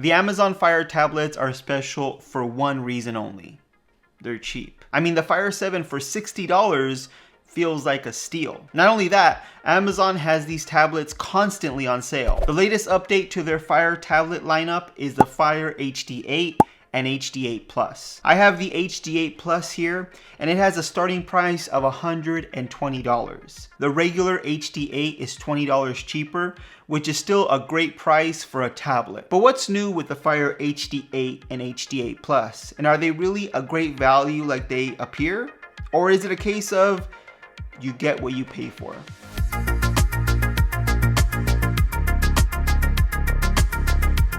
The Amazon Fire tablets are special for one reason only. They're cheap. I mean, the Fire 7 for $60 feels like a steal. Not only that, Amazon has these tablets constantly on sale. The latest update to their Fire tablet lineup is the Fire HD8 and HD8 Plus. I have the HD8 Plus here, and it has a starting price of $120. The regular HD8 is $20 cheaper, which is still a great price for a tablet. But what's new with the Fire HD8 and HD8 Plus? And are they really a great value like they appear? Or is it a case of you get what you pay for?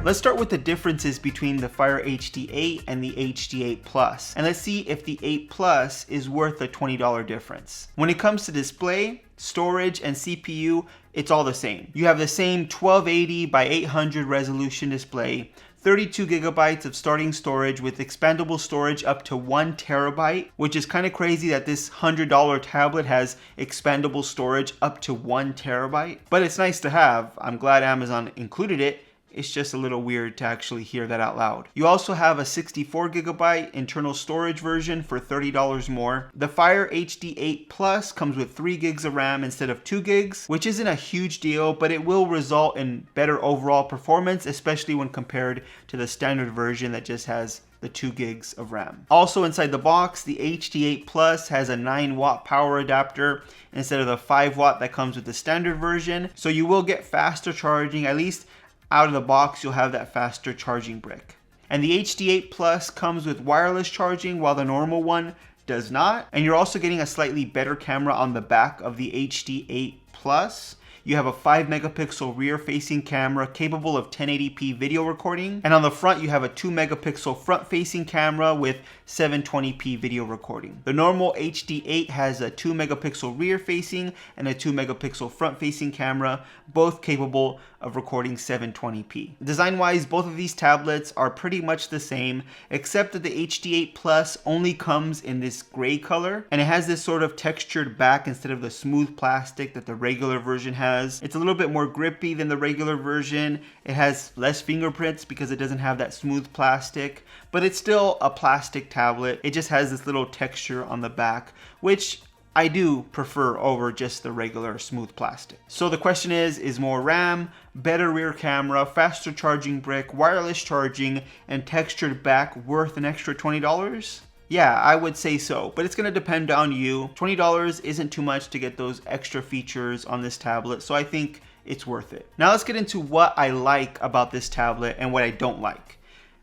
Let's start with the differences between the Fire HD8 and the HD8 Plus, and let's see if the 8 Plus is worth the $20 difference. When it comes to display, storage, and CPU, it's all the same. You have the same 1280 by 800 resolution display, 32 gigabytes of starting storage with expandable storage up to 1 terabyte, which is kind of crazy that this $100 tablet has expandable storage up to 1 terabyte. But it's nice to have. I'm glad Amazon included it. It's just a little weird to actually hear that out loud. You also have a 64 gigabyte internal storage version for $30 more. The Fire HD8 Plus comes with 3 gigs of RAM instead of 2 gigs, which isn't a huge deal, but it will result in better overall performance, especially when compared to the standard version that just has the 2 gigs of RAM. Also inside the box, the HD8 Plus has a 9-watt power adapter instead of the 5-watt that comes with the standard version. So you will get faster charging, at least out of the box you'll have that faster charging brick. And the HD8 Plus comes with wireless charging while the normal one does not. And you're also getting a slightly better camera on the back of the HD8 Plus. You have a 5 megapixel rear facing camera capable of 1080p video recording. And on the front you have a 2 megapixel front facing camera with 720p video recording. The normal HD8 has a 2 megapixel rear facing and a 2 megapixel front facing camera, both capable of recording 720p. Design wise, both of these tablets are pretty much the same, except that the HD8 Plus only comes in this gray color, and it has this sort of textured back instead of the smooth plastic that the regular version has. It's a little bit more grippy than the regular version. It has less fingerprints because it doesn't have that smooth plastic, but it's still a plastic tablet. It just has this little texture on the back, which I do prefer over just the regular smooth plastic. So the question is more RAM, better rear camera, faster charging brick, wireless charging, and textured back worth an extra $20? Yeah, I would say so, but it's gonna depend on you. $20 isn't too much to get those extra features on this tablet, so I think it's worth it. Now let's get into what I like about this tablet and what I don't like.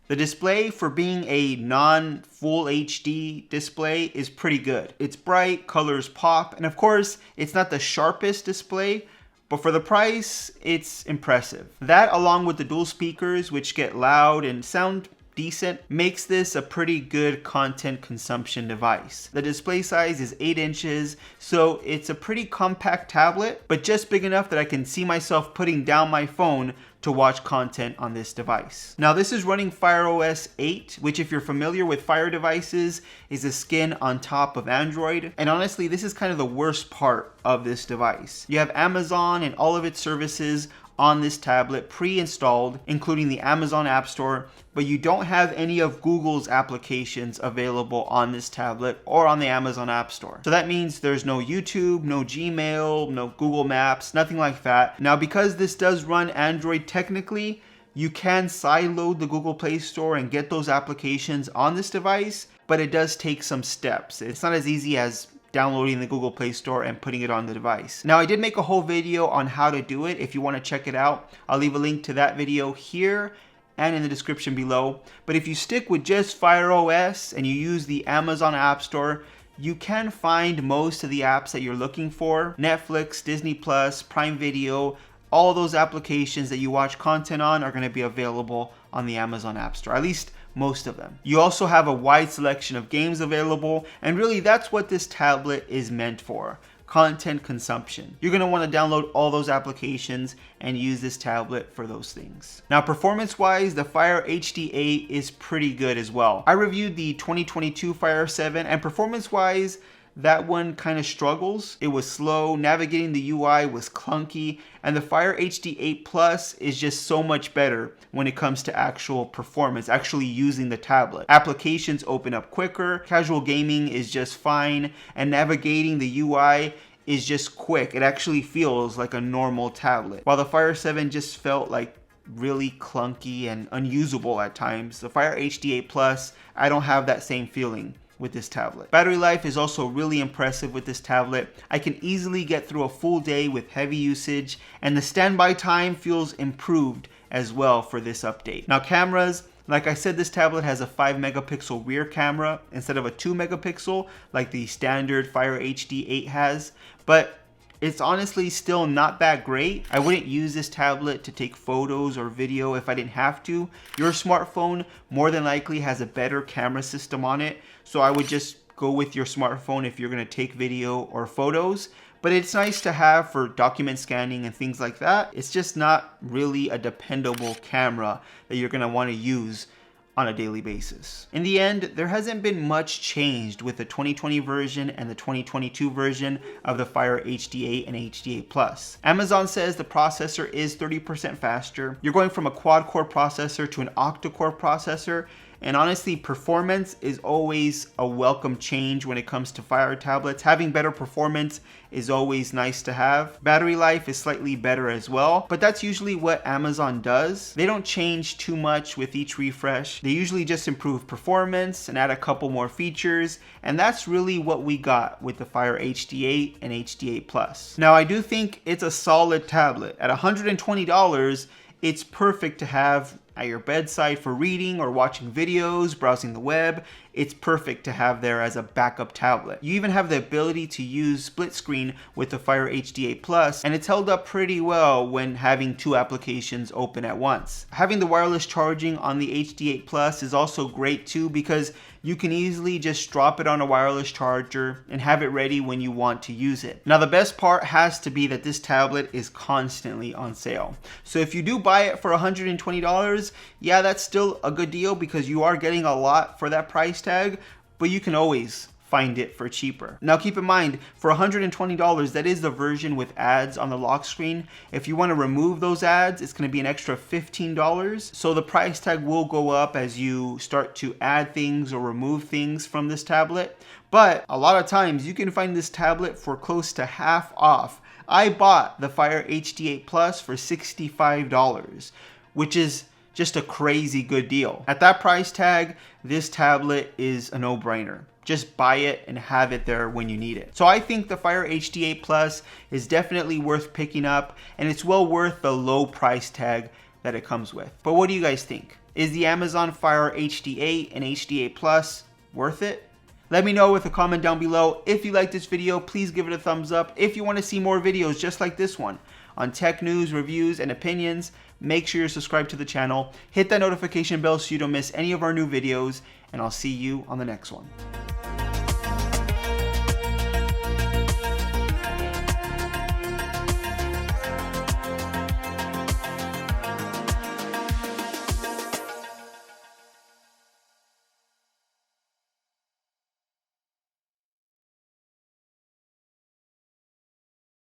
The display, for being a non-full HD display, is pretty good. It's bright, colors pop, and of course, it's not the sharpest display, but for the price, it's impressive. That, along with the dual speakers, which get loud and sound decent, makes this a pretty good content consumption device. The display size is 8 inches, so it's a pretty compact tablet, but just big enough that I can see myself putting down my phone to watch content on this device. Now this is running Fire OS 8, which if you're familiar with Fire devices is a skin on top of Android. And honestly, this is kind of the worst part of this device. You have Amazon and all of its services on this tablet pre-installed, including the Amazon App Store, but you don't have any of Google's applications available on this tablet or on the Amazon App Store. So that means there's no YouTube, no Gmail, no Google Maps, nothing like that. Now, because this does run Android technically, you can sideload the Google Play Store and get those applications on this device, but it does take some steps. It's not as easy as downloading the Google Play Store and putting it on the device. Now I did make a whole video on how to do it. If you want to check it out, I'll leave a link to that video here and in the description below. But if you stick with just Fire OS and you use the Amazon App Store, you can find most of the apps that you're looking for. Netflix, Disney Plus, Prime Video, all those applications that you watch content on are going to be available on the Amazon App Store, at least most of them. You also have a wide selection of games available, and really that's what this tablet is meant for. Content consumption. You're going to want to download all those applications and use this tablet for those things. Now, performance wise, the Fire HD8 is pretty good as well. I reviewed the 2022 Fire 7, and performance wise, that one kind of struggles. It was slow, navigating the UI was clunky, and the Fire HD8 Plus is just so much better when it comes to actual performance, actually using the tablet. Applications open up quicker, casual gaming is just fine, and navigating the UI is just quick. It actually feels like a normal tablet. While the Fire 7 just felt like really clunky and unusable at times, the Fire HD8 Plus, I don't have that same feeling with this tablet. Battery life is also really impressive with this tablet. I can easily get through a full day with heavy usage, and the standby time feels improved as well for this update. Now cameras, like I said, this tablet has a 5 megapixel rear camera instead of a 2 megapixel like the standard Fire HD8 has, but it's honestly still not that great. I wouldn't use this tablet to take photos or video if I didn't have to. Your smartphone more than likely has a better camera system on it, so I would just go with your smartphone if you're gonna take video or photos. But it's nice to have for document scanning and things like that. It's just not really a dependable camera that you're gonna wanna use on a daily basis. In the end, there hasn't been much changed with the 2020 version and the 2022 version of the Fire HD8 and HD8 Plus. Amazon says the processor is 30% faster. You're going from a quad-core processor to an octa-core processor, and honestly, performance is always a welcome change when it comes to Fire tablets. Having better performance is always nice to have. Battery life is slightly better as well, but that's usually what Amazon does. They don't change too much with each refresh. They usually just improve performance and add a couple more features, and that's really what we got with the Fire HD8 and HD8 Plus. Now, I do think it's a solid tablet. At $120, it's perfect to have at your bedside for reading or watching videos, browsing the web. It's perfect to have there as a backup tablet. You even have the ability to use split screen with the Fire HD8 Plus, and it's held up pretty well when having two applications open at once. Having the wireless charging on the HD8 Plus is also great too, because you can easily just drop it on a wireless charger and have it ready when you want to use it. Now, the best part has to be that this tablet is constantly on sale. So if you do buy it for $120, yeah, that's still a good deal because you are getting a lot for that price tag, but you can always find it for cheaper. Now keep in mind, for $120, that is the version with ads on the lock screen. If you want to remove those ads, it's going to be an extra $15. So the price tag will go up as you start to add things or remove things from this tablet. But a lot of times you can find this tablet for close to half off. I bought the Fire HD8 Plus for $65, which is just a crazy good deal. At that price tag, this tablet is a no-brainer. Just buy it and have it there when you need it. So I think the Fire HD8 Plus is definitely worth picking up, and it's well worth the low price tag that it comes with. But what do you guys think? Is the Amazon Fire HD8 and HD8 Plus worth it? Let me know with a comment down below. If you like this video, please give it a thumbs up. If you want to see more videos just like this one on tech news, reviews, and opinions, make sure you're subscribed to the channel. Hit that notification bell so you don't miss any of our new videos, and I'll see you on the next one.